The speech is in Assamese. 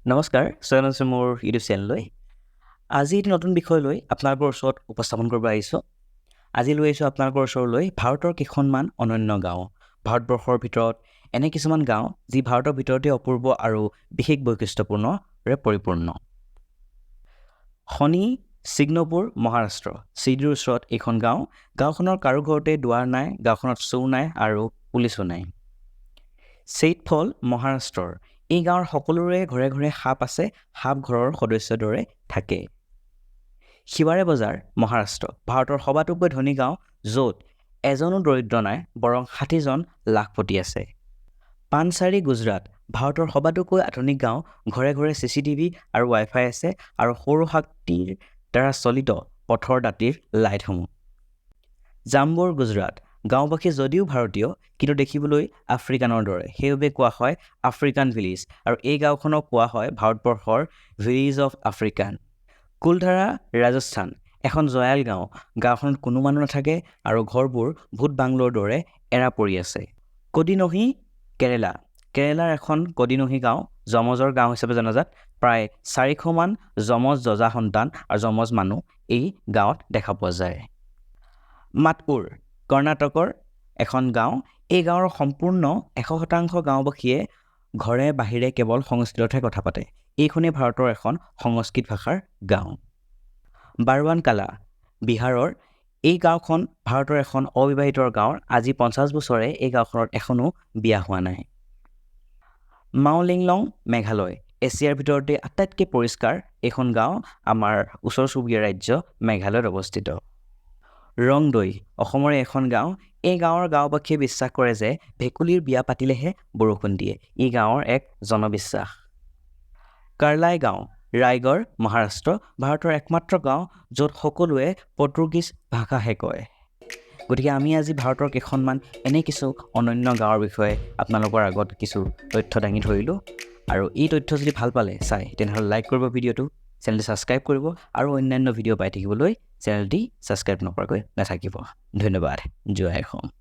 নমস্কাৰ স্বাগতম জনাইছোঁ মোৰ ইউটিউব চেনেললৈ। আজি এটি নতুন বিষয় লৈ আপোনালোকৰ ওচৰত উপস্থাপন কৰিব আহিছোঁ। আজি লৈ আহিছোঁ আপোনালোকৰ ওচৰলৈ ভাৰতৰ কেইখনমান অনন্য গাঁও। ভাৰতবৰ্ষৰ ভিতৰত এনে কিছুমান গাঁও যি ভাৰতৰ ভিতৰতে অপূৰ্ব আৰু বিশেষ বৈশিষ্ট্যপূৰ্ণৰে পৰিপূৰ্ণ। শনি ছিগনপুৰ মহাৰাষ্ট্ৰ চিডিৰ ওচৰত এইখন গাঁও। গাঁওখনৰ কাৰো ঘৰতে দুৱাৰ নাই, গাঁওখনত চৌ নাই আৰু পুলিচো নাই। চেইটফল মহাৰাষ্ট্ৰৰ এই গাঁৱৰ সকলোৰে ঘৰে ঘৰে সাপ আছে, সাপ ঘৰৰ সদস্যৰ দৰে থাকে। শিৱাৰে বজাৰ মহাৰাষ্ট্ৰ ভাৰতৰ সবাতোকৈ ধনী গাঁও, য'ত এজনো দৰিদ্ৰ নাই, বৰং 60জন লাখপতি আছে। পানচাৰী গুজৰাট ভাৰতৰ সবাতোকৈ আধুনিক গাঁও, ঘৰে ঘৰে CCTV আৰু ৱাইফাই আছে আৰু সৌৰশক্তিৰ দ্বাৰা চলিত পথৰ দাঁতিৰ লাইটসমূহ। জাম্বুৰ গুজৰাট গাঁওবাসী যদিও ভাৰতীয় কিন্তু দেখিবলৈ আফ্ৰিকানৰ দৰে, সেইবাবে কোৱা হয় আফ্ৰিকান ভিলেজ, আৰু এই গাঁওখনক কোৱা হয় ভাৰতবৰ্ষৰ village of African. Kuldhara Rajasthan এখন জয়াল গাঁও। গাঁওখনত কোনো মানুহ নাথাকে আৰু ঘৰবোৰ ভূত বাংলোৰ দৰে এৰা পৰি আছে। কডিনহি কেৰেলাৰ এখন কডিনহি গাঁও যমজৰ গাঁও হিচাপে জনাজাত। প্ৰায় 400মান যমজ যজা সন্তান আৰু যমজ মানুহ এই গাঁৱত দেখা পোৱা যায়। মাতপুৰ কৰ্ণাটকৰ এখন গাঁও। এই গাঁৱৰ সম্পূৰ্ণ 100% গাঁওবাসীয়ে ঘৰে বাহিৰে কেৱল সংস্কৃততহে কথা পাতে। এইখনেই ভাৰতৰ এখন সংস্কৃত ভাষাৰ গাঁও। বাৰৱান কালা বিহাৰৰ এই গাঁওখন ভাৰতৰ এখন অবিবাহিতৰ গাঁও। আজি 50 বছৰে এই গাঁওখনত এখনো বিয়া হোৱা নাই। মাওলিংলং মেঘালয় এছিয়াৰ ভিতৰতে আটাইতকৈ পৰিষ্কাৰ এইখন গাঁও আমাৰ ওচৰ চুবুৰীয়া ৰাজ্য মেঘালয়ত অৱস্থিত। ৰংদৈ অসমৰে এখন গাঁও। এই গাঁৱৰ গাঁওবাসীয়ে বিশ্বাস কৰে যে ভেকুলীৰ বিয়া পাতিলেহে বৰষুণ দিয়ে। ই গাঁৱৰ এক জনবিশ্বাস। কাৰ্লাই গাঁও ৰায়গড় মহাৰাষ্ট্ৰ ভাৰতৰ একমাত্ৰ গাঁও, য'ত সকলোৱে পৰ্তুগীজ ভাষাহে কয়। গতিকে আমি আজি ভাৰতৰ কেইখনমান এনে কিছু অনন্য গাঁৱৰ বিষয়ে আপোনালোকৰ আগত কিছু তথ্য দাঙি ধৰিলোঁ। আৰু এই তথ্য যদি ভাল পালে চাই, তেনেহ'লে লাইক কৰিব ভিডিঅ'টো, চেনেলটো ছাবস্ক্ৰাইব কৰিব আৰু অন্যান্য ভিডিঅ' পাই থাকিবলৈ চেনেলটি ছাবস্ক্ৰাইব নকৰাকৈ নাথাকিব। ধন্যবাদ। জয় অসম।